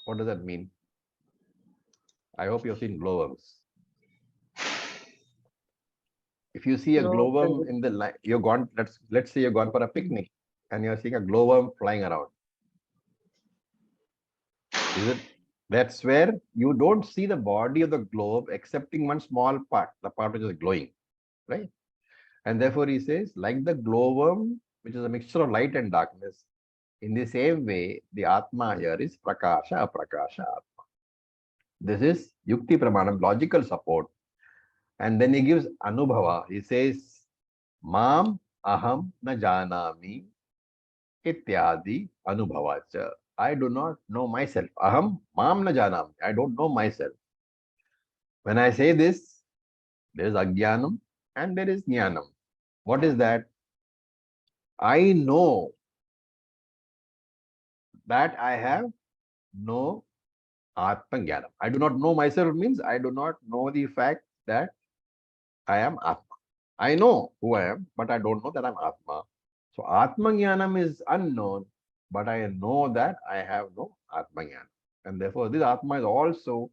What does that mean? I hope you've seen glowworms. If you see a No, glowworm Prabhu. in the light, you're gone. Let's say you're gone for a picnic and you're seeing a glowworm flying around. Is it? That's where you don't see the body of the globe excepting one small part, the part which is glowing, right? And therefore he says, like the glowworm, which is a mixture of light and darkness, in the same way, the Atma here is Prakasha, Aprakasha, Atma. This is Yukti Pramanam, logical support. And then he gives Anubhava. He says, Mam Aham Na Janami Ityadi Anubhavacha. I do not know myself. Aham Mam Na Janami. I don't know myself. When I say this, there is Ajnanam and there is Jnanam. What is that? I know that I have no Atma Jnanam. I do not know myself means I do not know the fact that I am Atma. I know who I am, but I don't know that I'm Atma. So Atma Jnanam is unknown, but I know that I have no Atma Jnanam. And therefore this Atma is also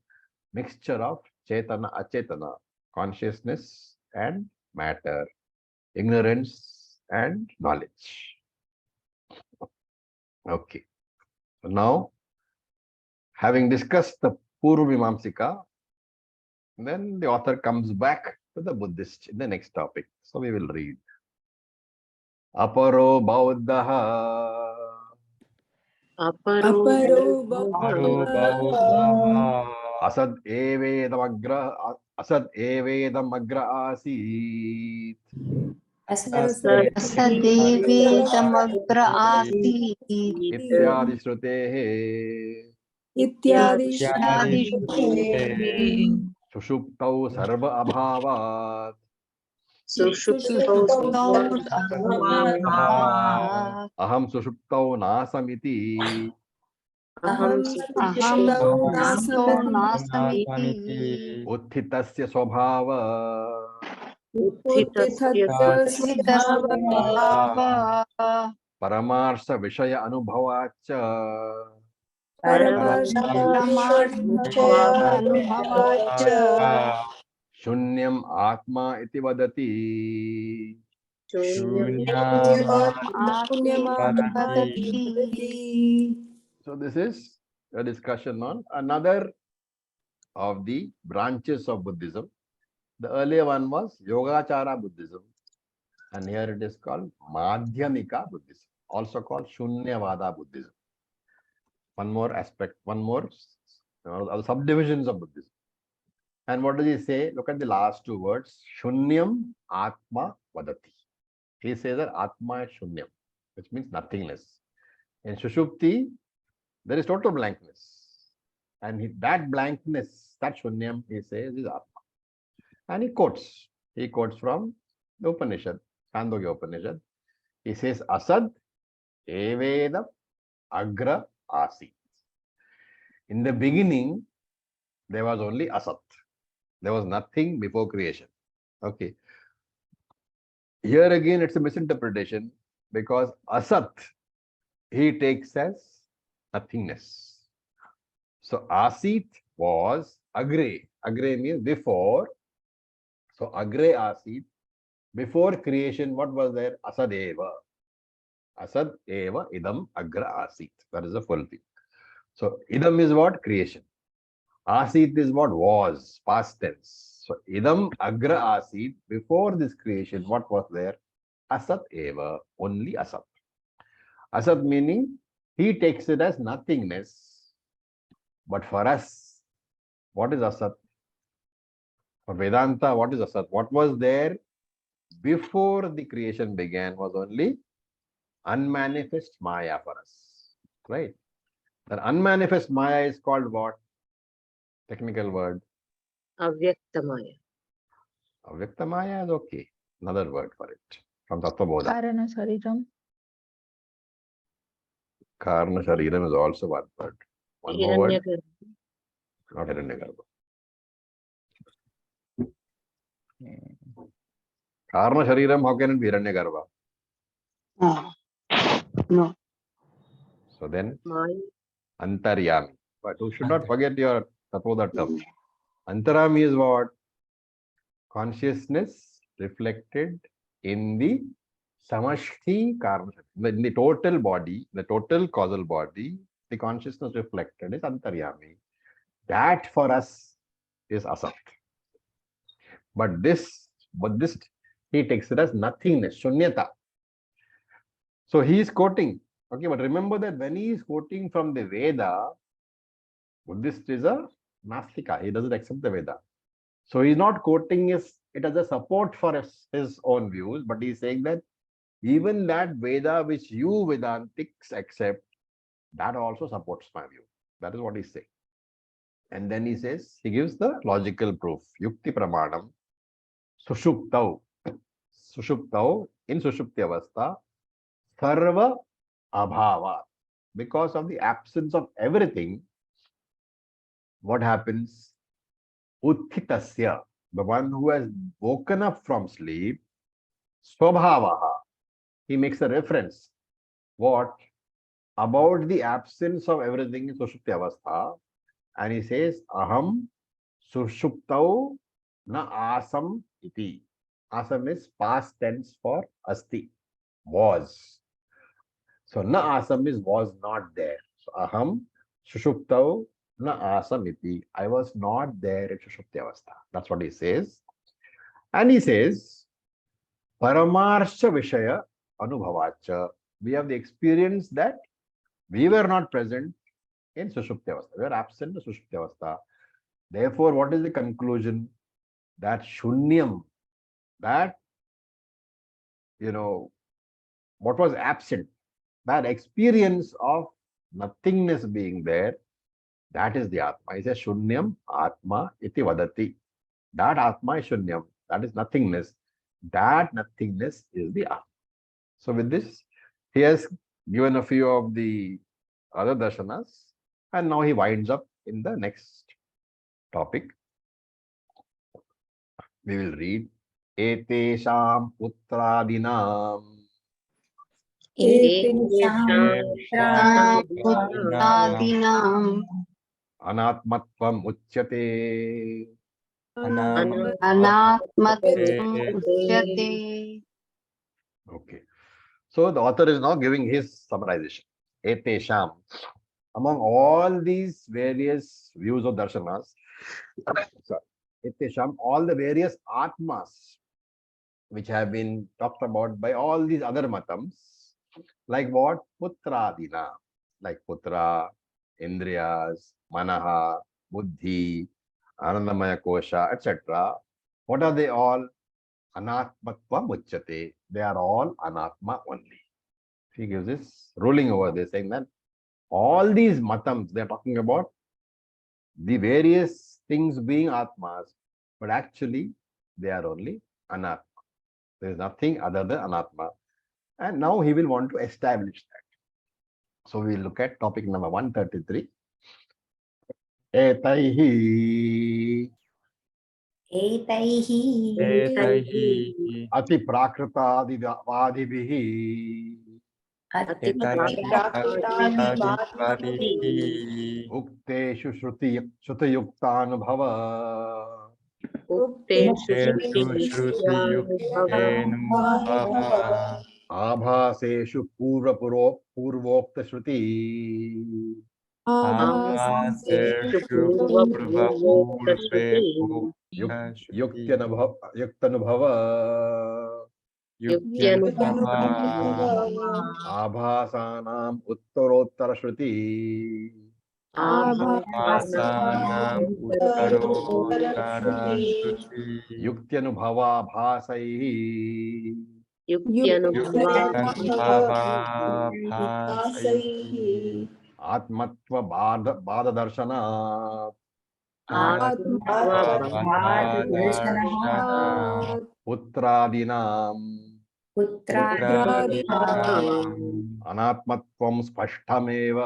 mixture of Chetana, Achetana, consciousness and matter, ignorance and knowledge. Okay. So now, having discussed the Purvamimamsika, then the author comes back to the Buddhist in the next topic. So we will read. Aparo Bauddhaha Aparo Asad Evedam Agra Asit Asadevedamagra asit Ityadi Shrutehe Ityadi Sushuptau Sarva Abhavat Sushuptau Sarvabhavat Aham Sushuptau Nasamiti Aham Aham Sushuptau Sushupto Nasamiti Uthitasya Swabhava Uthitasya Siddhasvabhava Paramarsha Vishaya Anubhavacha Paramarshaya Shunyam Atma iti vadati. So this is a discussion on another of the branches of Buddhism. The earlier one was Yogacara Buddhism, and here it is called Madhyamika Buddhism, also called Shunyavada Buddhism. One more aspect, one more subdivisions of Buddhism. And what does he say? Look at the last two words. Shunyam Atma Vadati. He says that Atma is Shunyam, which means nothingness. In Sushupti, there is total blankness. And that blankness, that Shunyam, he says is Atma. And he quotes. He quotes from the Upanishad, Chandogya Upanishad. He says, Asad Evedam Agra Asit. In the beginning, there was only Asat. There was nothing before creation. Okay. Here again, it's a misinterpretation because Asat, he takes as nothingness. So Asit was Agre. Agre means before. So Agre Asit, before creation, what was there? Asad Eva. Asad Eva Idam Agra Asit. That is the full thing. So Idam is what? Creation. Asit is what was, past tense. So Idam Agra Asit, before this creation, what was there? Asat Eva, only Asat. Asat meaning he takes it as nothingness. But for us, what is Asat? For Vedanta, what is Asat? What was there before the creation began was only unmanifest Maya for us. Right? That unmanifest Maya is called what? Technical word. Avyaktamaya. Avyakta Maya is okay. Another word for it. From Tattva Bodha. Karana Sariram. Karna Shariram is also one word. One more word. Hiranyagarbha. Not Hiranyagarbha. Karna Shariram, how can it be Hiranyagarbha? No. So then Maya. Antaryami. But you should not forget your Tapoda term. Antarami is what? Consciousness reflected in the samashti karma. In the total body, the total causal body, the consciousness reflected is Antaryami. That for us is asat. But this he takes it as nothingness, shunyata. So he is quoting. Okay, but remember that when he is quoting from the Veda, Buddhist is a Nastika. He doesn't accept the Veda. So he's not quoting it as a support for his own views, but he's saying that even that Veda which you Vedantics accept, that also supports my view. That is what he's saying. And then he says, he gives the logical proof. Yukti pramanam, sushuptau. Sushuptau, in sushupti avastha, sarva abhava. Because of the absence of everything, what happens? Uthitasya, the one who has woken up from sleep, swabhavaha. He makes a reference. What? About the absence of everything in sushupti avastha. And he says, aham sushuptau na asam iti. Asam is past tense for asti, was. So na asam is was not there. So aham sushuptau na asam iti. I was not there in sushupti avastha. That's what he says. And he says, paramarsha vishaya anubhavacha. We have the experience that we were not present in sushupti avastha. We are absent in sushupti avastha. Therefore, what is the conclusion? That shunyam, that, what was absent, that experience of nothingness being there, that is the Atma. He says, shunyam Atma iti vadati. That Atma is shunyam, that is nothingness. That nothingness is the Atma. So with this, he has given a few of the other darshanas, and now he winds up in the next topic. We will read Etesham Putradinam Putraadinam Anatmatvam Uchyate. Anatmatvam Uchyate. Okay. So the author is now giving his summarization. Etesham. Among all these various views of darshanas, sorry, Etesham, all the various Atmas which have been talked about by all these other matams, like what? Putradina, like Putra, Indriyas, Manaha, Buddhi, Anandamaya Kosha, etc. What are they all? Anatmatva Muchyate. They are all Anatma only. He gives this ruling over there, saying that all these matams, they are talking about the various things being Atmas, but actually they are only Anatma. There is nothing other than Anatma. And now he will want to establish that. So we will look at topic number 133. Etaihi ati prakritadivadibihi ukteshu shrutiyuktanubhava आभासेषु पूर्वोक्त श्रुति युक्त्यनुभव आभासानाम् उत्तरोत्तर श्रुति युक्त्यनुभवाभासैः आत्मत्व बाध दर्शनात् पुत्रादीनाम् अनात्मत्वं स्पष्टमेव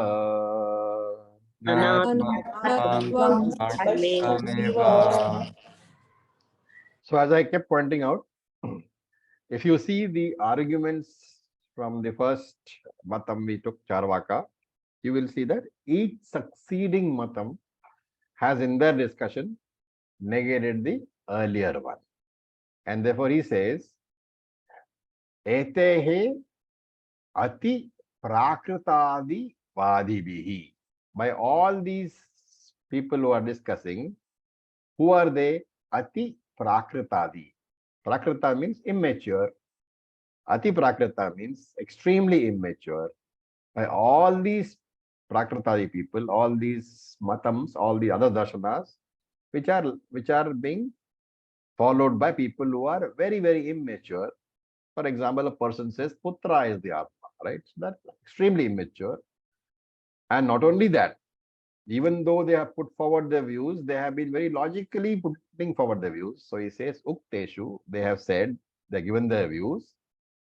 So as I kept pointing out, if you see the arguments from the first matam we took Charvaka, you will see that each succeeding matam has in their discussion negated the earlier one. And therefore he says, Etehe ati prakritadi vadibihi. By all these people who are discussing, who are they? Ati prakritadi. Prakrita means immature. Ati prakrita means extremely immature. By all these prakritadi people, all these matams, all the other darshanas, which are being followed by people who are very, very immature. For example, a person says Putra is the Atma, right? So that's extremely immature. And not only that, even though they have put forward their views, they have been very logically putting forward their views. So he says, Ukteshu, they have said, they have given their views.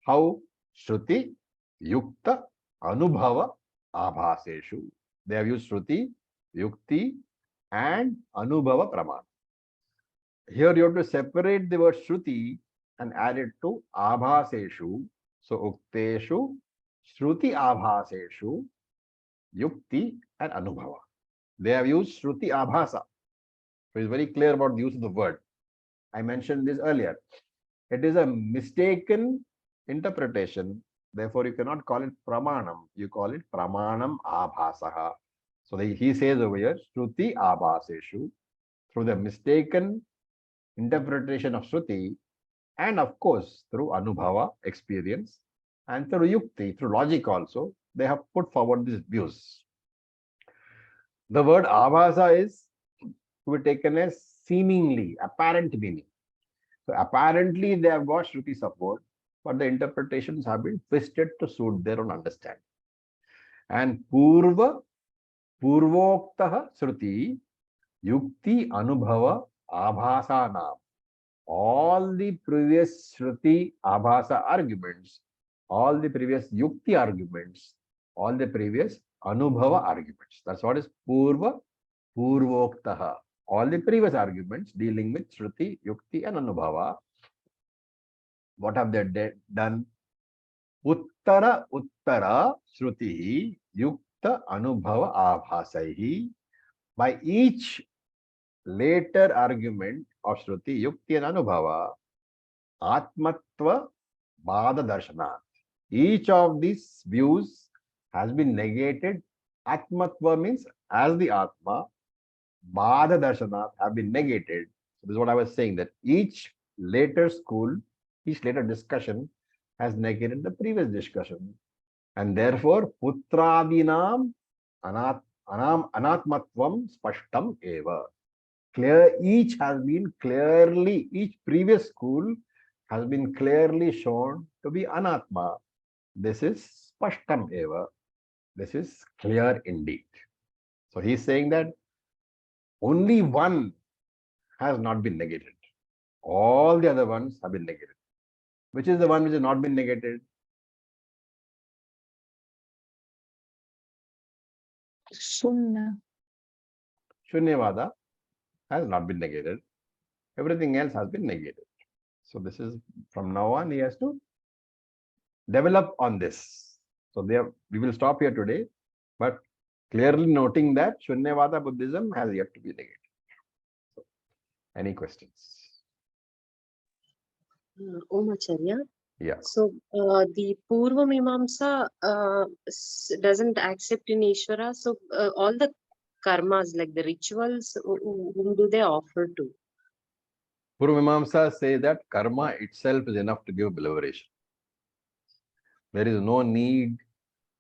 How? Shruti, Yukta, Anubhava, Abhaseshu. They have used Shruti, Yukti, and Anubhava Pramana. Here you have to separate the word Shruti and add it to Abhaseshu. So Ukteshu, Shruti Abhaseshu, Yukti, and Anubhava. They have used Shruti Abhasa. So it's very clear about the use of the word. I mentioned this earlier. It is a mistaken interpretation. Therefore, you cannot call it Pramanam. You call it Pramanam Abhasaha. So he says over here, Shruti Abhaseshu, through the mistaken interpretation of Shruti, and of course, through Anubhava, experience, and through Yukti, through logic also, they have put forward these views. The word Abhasa is to be taken as seemingly, apparent meaning. So apparently they have got Shruti support, but the interpretations have been twisted to suit their own understanding. And Purvoktaha Shruti, Yukti Anubhava Abhasanam. All the previous Shruti Abhasa arguments, all the previous Yukti arguments, all the previous Anubhava arguments. That's what is Purvoktaha. All the previous arguments dealing with Shruti, Yukti, and Anubhava. What have they done? Uttara Shruti, Yukta Anubhava Abhasaihi. By each later argument of Shruti, Yukti, and Anubhava, Atmatva Bada Darshanat. Each of these views has been negated. Atmatva means as the Atma, Bada Darshanat have been negated. So this is what I was saying, that each later school, each later discussion has negated the previous discussion. And therefore, Putradinam Anatmatvam Spashtam Eva. Each previous school has been clearly shown to be Anatma. This is Spashtam Eva. This is clear indeed. So he's saying that only one has not been negated. All the other ones have been negated. Which is the one which has not been negated? Shunya. Shunyavada has not been negated. Everything else has been negated. So this is, from now on, he has to develop on this. So we will stop here today, but clearly noting that Shunyavada Buddhism has yet to be negated. So, any questions? Om Acharya. Yeah. So the Purva Mimamsa doesn't accept in Ishvara. So all the karmas, like the rituals, whom do they offer to? Purvamamsa say that karma itself is enough to give liberation. There is no need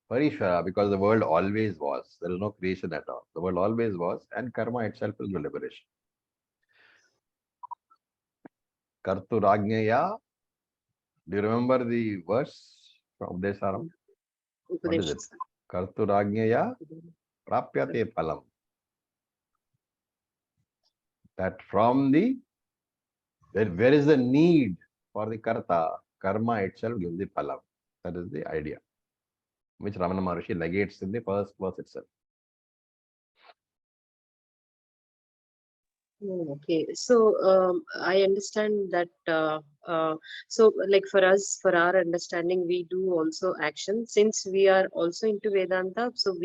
for Ishvara because the world always was. There is no creation at all. The world always was, and karma itself will give liberation. Karturagnyaya. Do you remember the verse from VedantaSaara? What is it? Karturagnyaya prapyate phalam. That from the, where is the need for the karta, karma itself gives the phalam. That is the idea, which Ramana Maharshi negates in the first verse itself. Oh, okay, so I understand that. So, like for us, for our understanding, we do also action since we are also into Vedanta. So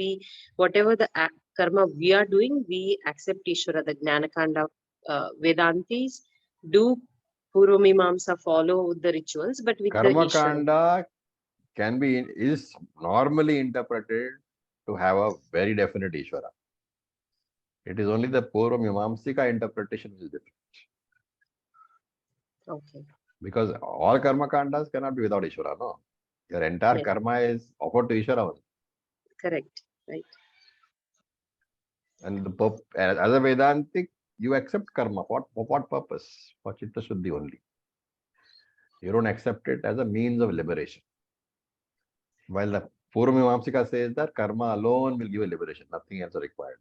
whatever the karma we are doing, we accept Ishvara. The Jnanakanda Vedantis do Purvamimamsa follow the rituals, but with the Karma Ishvara. kanda is normally interpreted to have a very definite Ishvara. It is only the Purva Mimamsika interpretation which is different. Okay, Because all karma kandas cannot be without Ishvara, no? Your entire Yes. karma is offered to Ishvara only. correct, right? And as a Vedantic, you accept karma. For what purpose? For Chitta Shuddhi only. You don't accept it as a means of liberation. While the Purva Mimamsika says that karma alone will give a liberation, nothing else is required.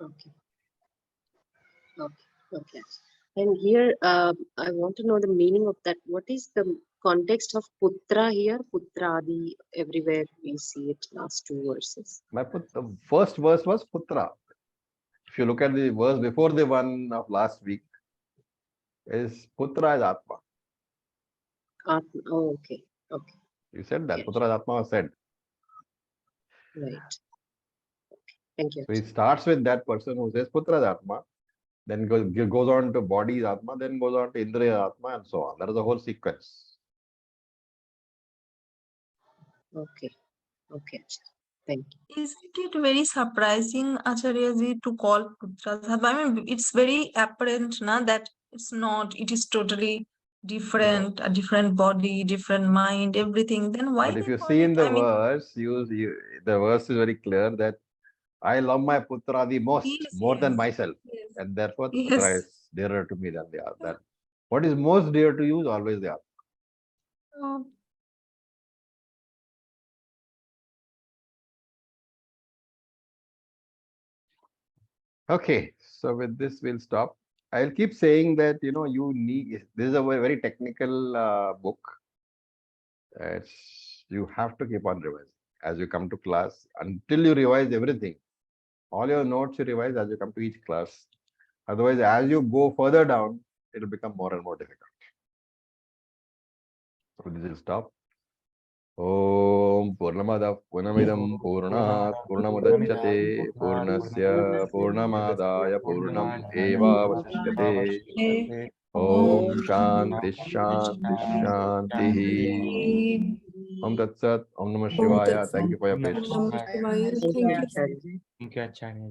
Okay. Okay. And here, I want to know the meaning of that. What is the context of putra here? Putradi, everywhere we see it, last two verses. The first verse was Putra. If you look at the verse before the one of last week, is Putra is Atma. Atma. Oh, okay. Okay. You said that. Yes. Putra is Atma was said. Right. Okay. Thank you. So he starts with that person who says Putra is Atma, then goes on to body is Atma, then goes on to Indriya Atma, and so on. That is the whole sequence. Okay. Okay. Thank you. Isn't it very surprising, Acharya-ji, to call Putras? I mean, it's very apparent now that it's not, it is totally different, a different body, different mind, everything. Then why But if they you call see in it? the I mean, verse, the verse is very clear that I love my Putra the most, yes, more than yes, myself. yes, And therefore, the Putra yes. is dearer to me than the other. That what is most dear to you is always the other. Oh, Okay, so with this, we'll stop. I'll keep saying that, you need, this is a very technical book. You have to keep on revising as you come to class until you revise everything. All your notes you revise as you come to each class. Otherwise, as you go further down, it'll become more and more difficult. So this will stop. Om Purnamada Purnamidam Purnat Purnamudachyate Purnasya Purnamadaya Purnam Eva Vasishyate. eh, Om Shanti Shanti Shanti. Om Tat Sat. Om Namah Om Tat Shivaya. Sat. Thank you for your Om patience. Namah Shivaya. Thank Thank you, you. Acharya. Thank you, Acharya.